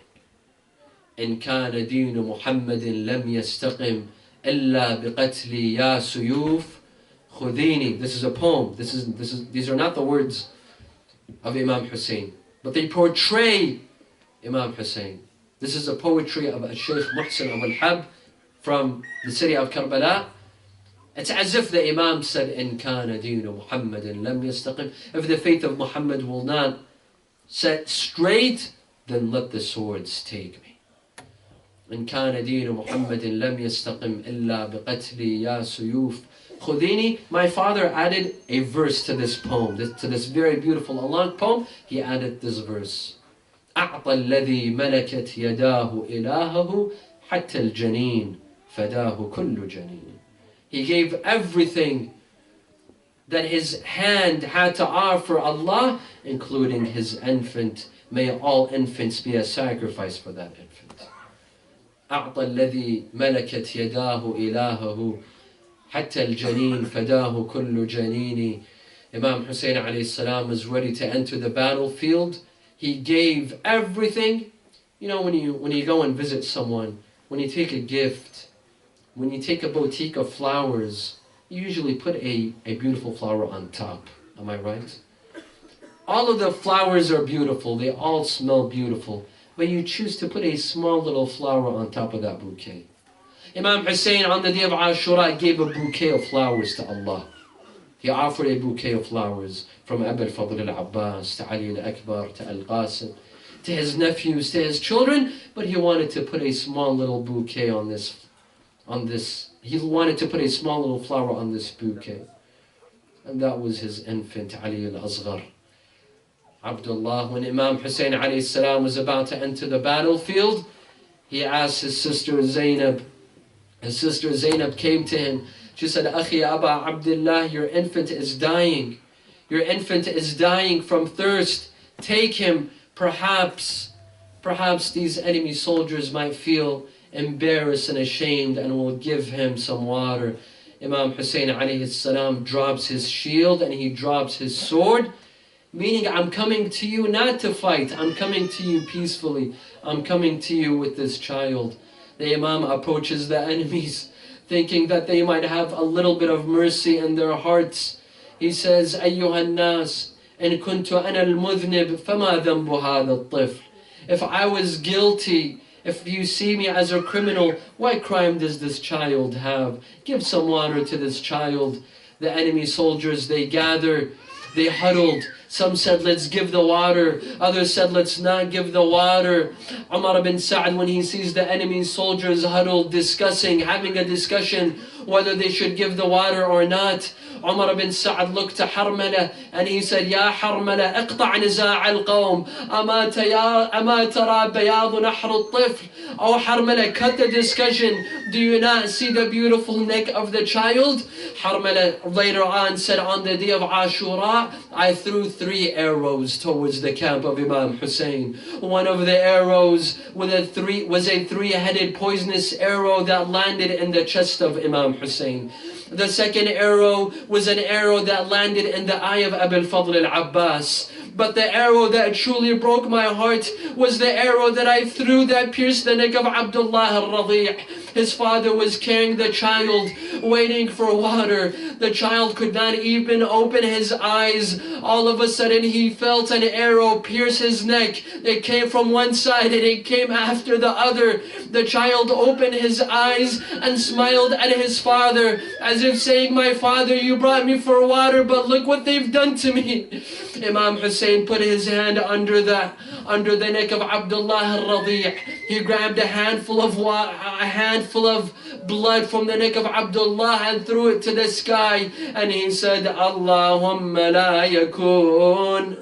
إن كان دين محمد لم يستقم إلا بقتل يا سيوف خذيني. This is a poem. These are not the words of Imam Hussein, but they portray Imam Hussein. This is a poetry of Sheikh Muhsin Abu al-Hab from the city of Karbala. It's as if the Imam said, إن كان دين محمد لم يستقم. If the faith of Muhammad will not set straight, then let the swords take me. إن كان دين محمد لم يستقم إلا بقتل يا سيوف خذيني. My father added a verse to this poem, to this very beautiful and long poem. He added this verse. أعطى الذي ملكت يداه إلهه حتى الجنين فداه كل جنين. He gave everything that his hand had to offer Allah, including his infant. May all infants be a sacrifice for that infant. أعطى الذي ملكت يداه إلهه حتى الجنين فداه كل جنين. Imam Hussein alayhi salam was ready to enter the battlefield. He gave everything. You know, when you go and visit someone, when you take a gift, when you take a bouquet of flowers, you usually put a beautiful flower on top. Am I right? All of the flowers are beautiful. They all smell beautiful. But you choose to put a small little flower on top of that bouquet. Imam Hussein on the day of Ashura gave a bouquet of flowers to Allah. He offered a bouquet of flowers from Abu al-Fadl al-Abbas to Ali al-Akbar to Al-Qasim, to his nephews, to his children, but he wanted to put a small little bouquet on this. He wanted to put a small little flower on this bouquet. And that was his infant, Ali al-Asghar. Abdullah, when Imam Hussein alayhi salam was about to enter the battlefield, he asked his sister Zainab. His sister Zainab came to him. She said, Akhi Aba Abdullah, your infant is dying. Your infant is dying from thirst. Take him. Perhaps these enemy soldiers might feel embarrassed and ashamed and will give him some water. Imam Hussein alayhi salam drops his shield and he drops his sword, meaning, I'm coming to you not to fight. I'm coming to you peacefully. I'm coming to you with this child. The Imam approaches the enemies, thinking that they might have a little bit of mercy in their hearts. He says, أيها الناس إن كنت أنا المذنب فما ذنب هذا الطفل. If I was guilty, if you see me as a criminal, what crime does this child have? Give some water to this child. The enemy soldiers, they gathered, they huddled. Some said, let's give the water. Others said, let's not give the water. Umar bin Sa'd, when he sees the enemy soldiers huddled, having a discussion whether they should give the water or not, Umar bin Sa'd looked to Harmala and he said, Ya Harmala, اقطع نزاع القوم أما ترى بياض نحر الطفل. Oh Harmala, cut the discussion. Do you not see the beautiful neck of the child? Harmala later on said, on the day of Ashura, I threw 3 arrows towards the camp of Imam Hussein. One of the arrows was a 3-headed poisonous arrow that landed in the chest of Imam Hussein. The second arrow was an arrow that landed in the eye of Abu al-Fadl al-Abbas. But the arrow that truly broke my heart was the arrow that I threw that pierced the neck of Abdullah al-Radi'. His father was carrying the child, waiting for water. The child could not even open his eyes. All of a sudden he felt an arrow pierce his neck. It came from one side and it came after the other. The child opened his eyes and smiled at his father, as if saying, my father, you brought me for water, but look what they've done to me. Imam Hussein put his hand under the neck of Abdullah al-Radi'. He grabbed a handful of blood from the neck of Abdullah and threw it to the sky, and he said, Allahumma la yakun,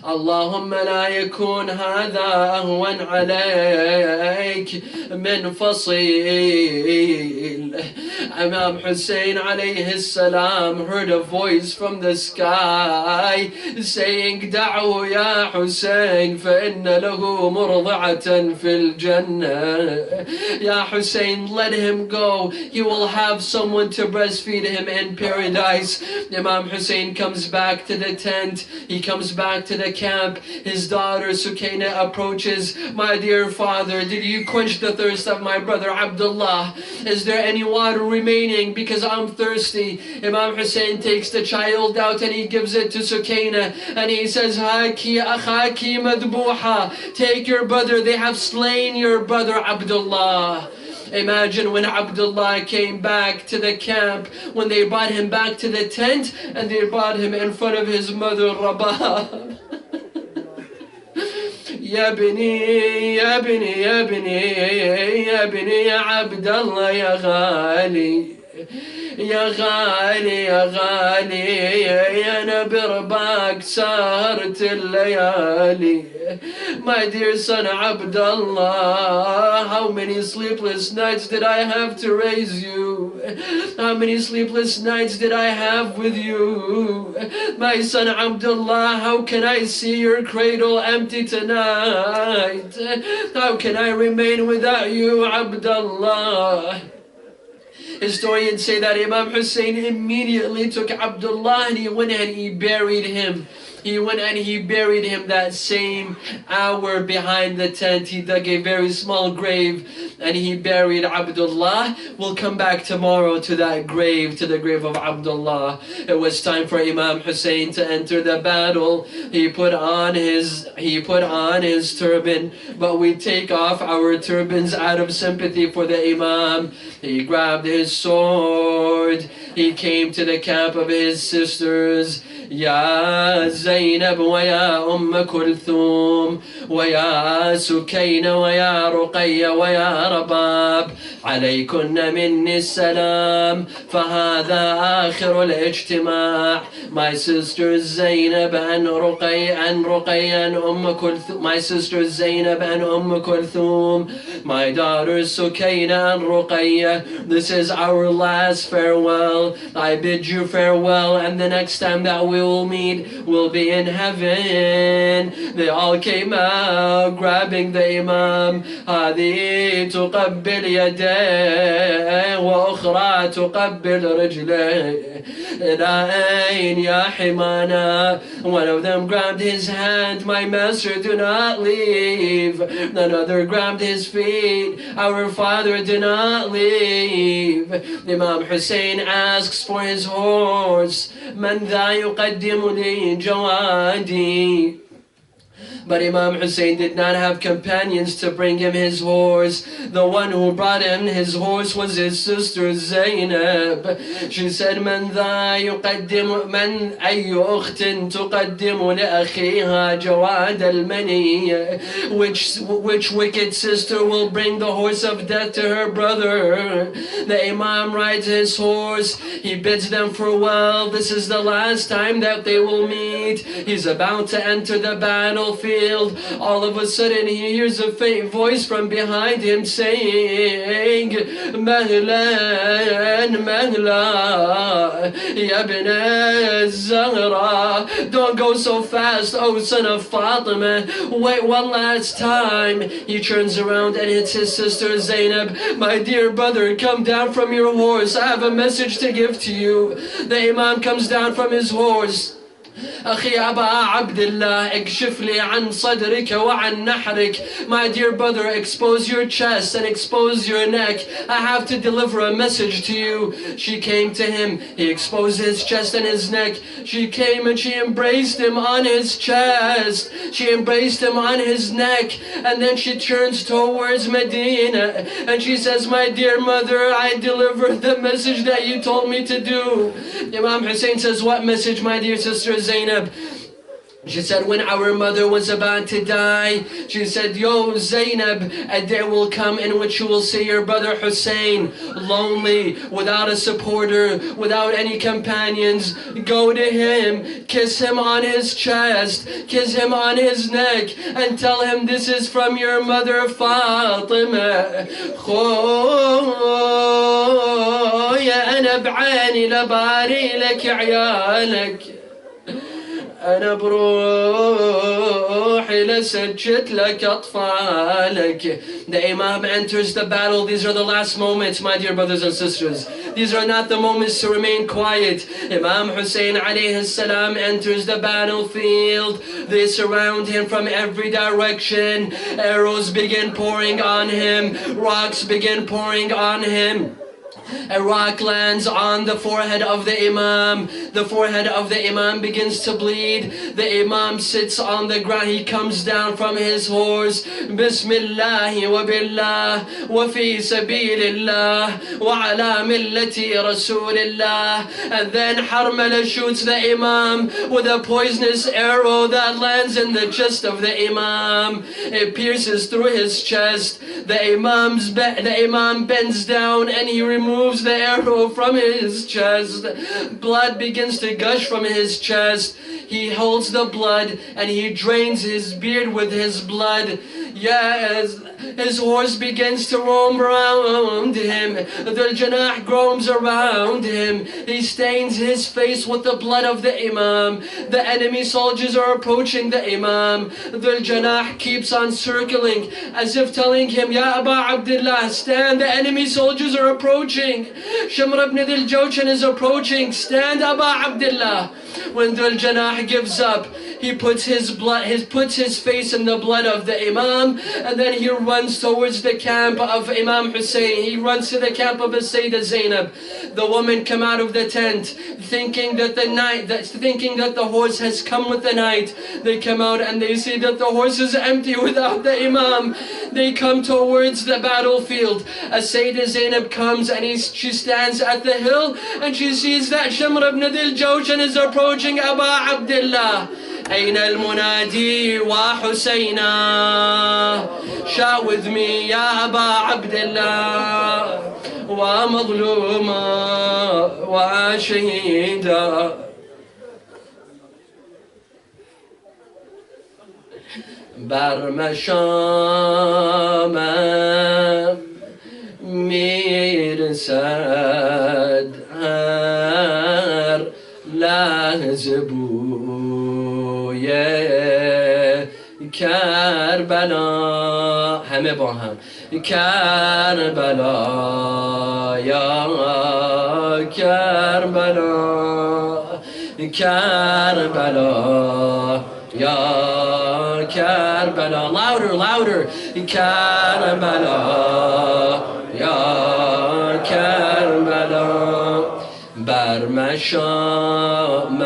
Allahumma la yakun hadha ahwan alayk min fasil. Imam Hussein alayhi salam heard a voice from the sky saying, Da'u ya Hussein fa inna lahu murdi'atan fil jannah. Ya Hussein, let him go. He will have someone to breastfeed him in paradise. Imam Hussein comes back to the tent. He comes back to the camp. His daughter Sukaina approaches. My dear father, did you quench the thirst of my brother Abdullah? Is there any water remaining? Because I'm thirsty. Imam Hussein takes the child out and he gives it to Sukaina and he says, Haki akhaki madbuha. Take your brother. They have slain your brother Abdullah. Imagine when Abdullah came back to the camp, when they brought him back to the tent and they brought him in front of his mother Rabah. Ya bini, ya bini, ya bini, ya bini, ya Abdullah, ya ghali. يا غالي يا غالي يا نبرباك سهرت الليالي. My dear son Abdullah, how many sleepless nights did I have to raise you? How many sleepless nights did I have with you? My son Abdullah, how can I see your cradle empty tonight? How can I remain without you, Abdullah? Historians say that Imam Hussein immediately took Abdullah and he went and he buried him. He went and he buried him that same hour behind the tent. He dug a very small grave and he buried Abdullah. We'll come back tomorrow to that grave, to the grave of Abdullah. It was time for Imam Hussein to enter the battle. He put on his turban, but we take off our turbans out of sympathy for the Imam. He grabbed his sword. He came to the camp of his sisters. يا زينب ويا أم كلثوم ويا سكين ويا رقية ويا رباب عليكن مني السلام فهذا آخر الاجتماع. My sisters Zainab and Ruqayya and Kulthum. My sisters Zainab and Kulthum. My daughters Sukayna and Ruqayya. This is our last farewell. I bid you farewell, and the next time that we will meet will be in heaven. They all came out grabbing the Imam. هذه تقبل يديه وأخرى تقبل رجليه. الآن يا حمانا. One of them grabbed his hand. My master, do not leave. Another grabbed his feet. Our father, do not leave. Imam Hussein asks for his horse. من ذا يقدم لي جوادي. But Imam Hussein did not have companions to bring him his horse. The one who brought him his horse was his sister Zainab. She said, من أي أخت تقدم لأخيها جواد المني. Which wicked sister will bring the horse of death to her brother? The Imam rides his horse. He bids them farewell. This is the last time that they will meet. He's about to enter the battlefield. All of a sudden he hears a faint voice from behind him saying, Mahlan, Mahla, Ya ibn Zahra. Don't go so fast, oh son of Fatima. Wait one last time. He turns around and hits his sister Zainab. My dear brother, come down from your horse. I have a message to give to you. The Imam comes down from his horse. أخي أبا عبد الله اكشف لي عن صدرك وعن نحرك. My dear brother, expose your chest and expose your neck. I have to deliver a message to you. She came to him. He exposed his chest and his neck. She came and she embraced him on his chest. She embraced him on his neck. And then she turns towards Medina and she says, my dear mother, I delivered the message that you told me to do. Imam Hussein says, what message, my dear sister Zainab? She said, when our mother was about to die, she said, yo Zainab, a day will come in which you will see your brother Hussein lonely, without a supporter, without any companions. Go to him, kiss him on his chest, kiss him on his neck, and tell him this is from your mother Fatima. خويا أنا بعيني لباري لك عيالك. أنا بروحي لسجت لك أطفالك. The Imam enters the battle. These are the last moments, my dear brothers and sisters. These are not the moments to remain quiet. Imam Hussein alayhi salam enters the battlefield. They surround him from every direction. Arrows begin pouring on him. Rocks begin pouring on him. A rock lands on the forehead of the Imam. The forehead of the Imam begins to bleed. The Imam sits on the ground. He comes down from his horse. Bismillah wa billah wa fi sabilillah wa ala millati Rasulillah. And then Harmala shoots the Imam with a poisonous arrow that lands in the chest of the Imam. It pierces through his chest. The Imam bends down and he removes the arrow from his chest. Blood begins to gush from his chest. He holds the blood and he drains his beard with his blood. Yes, his horse begins to roam around him. The janah groans around him. He stains his face with the blood of the Imam. The enemy soldiers are approaching the Imam. The janah keeps on circling as if telling him, Ya Aba Abdullah, stand, the enemy soldiers are approaching. approaching. Shamr ibn Dhul Jawshan is approaching. Stand, Aba Abdullah. When Dhul Janah gives up, he puts his face in the blood of the Imam, and then he runs towards the camp of Imam Hussein. He runs to the camp of his Sayyidah Zainab. The women come out of the tent, thinking that the horse has come with the night. They come out and they see that the horse is empty without the Imam. They come towards the battlefield. As Sayyidah Zainab comes and she stands at the hill, and she sees that Shamr ibn Dhul Jawshan is approaching. Aba Abdullah, أين المنادي وحسينا. Shout with me, يا أبا عبد الله. ومظلوما وشهيدا. برمشام میرسد هر لحظه بوی کربلا. همه با هم. کربلا یا کربلا. کربلا یا کربلا. Louder, louder. کربلا یا کربلا. بر مشامم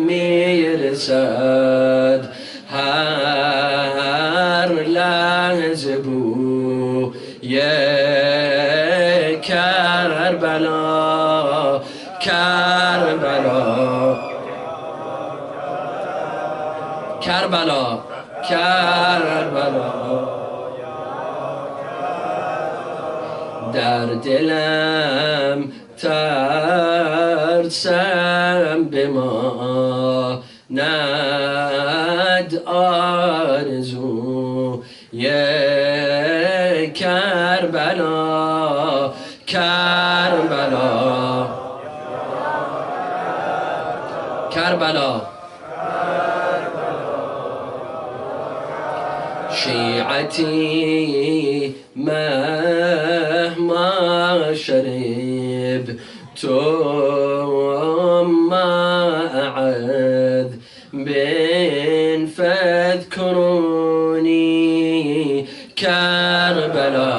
میرسد هر لحظه بوی کربلا. کربلا کربلا کربلا. در دلم ترسم بما ند آرزو کربلا. کربلا کربلا. شيعتي مهما شرب ثم أعذ بن فاذكروني. كربلا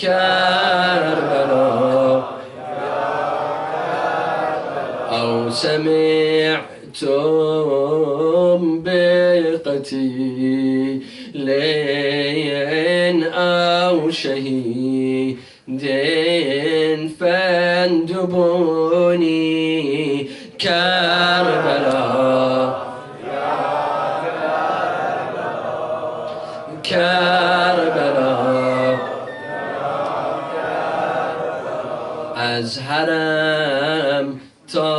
كربلا. أو سمعتم بقتيل أو شهيد فاندبوني. كربلا كربلا. از حرم تا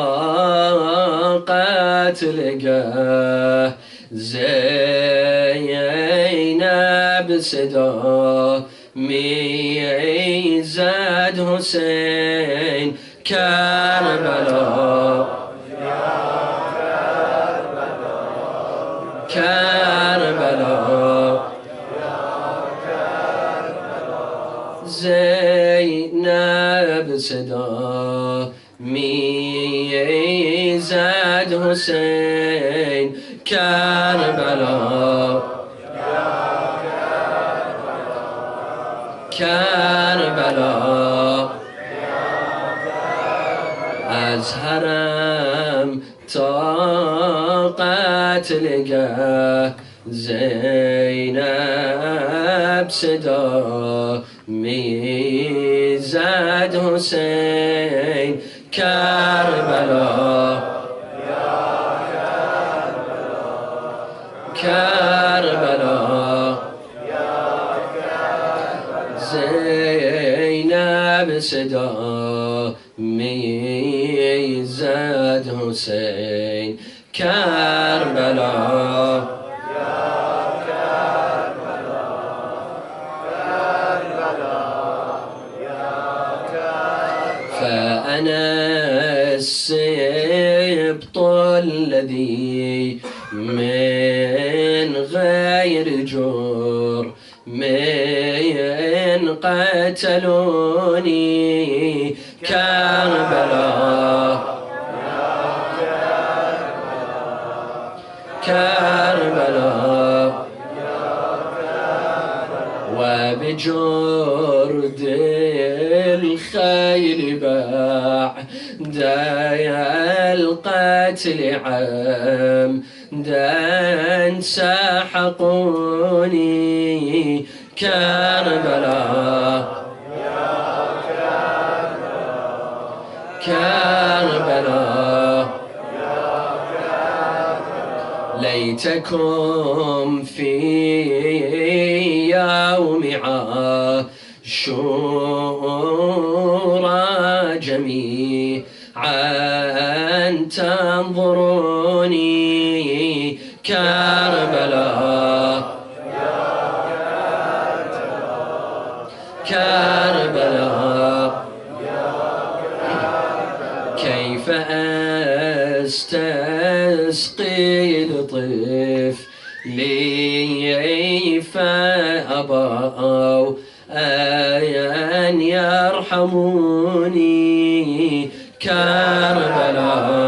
قتلگه زینب صدا میزد حسین. کربلا کربلا. زینب صدا میزد حسین. کربلا کربلا. از حرم تا قتلگه زینب صدا میزد حسین. کربلا کربلا. زینب صدا میزد حسین. کربلا فأنا السبط الذي من غير جرم قتلوني كربلاء كربلاء وبجرد الخيل بعد القتل عمدا سحقوني كربلاء كربلاء ليتكم في يوم عاشوراء جميعا تنظروني كربلاء كربلاء كيف أستسقي لطفلي فأبوا أن يرحموني كربلاء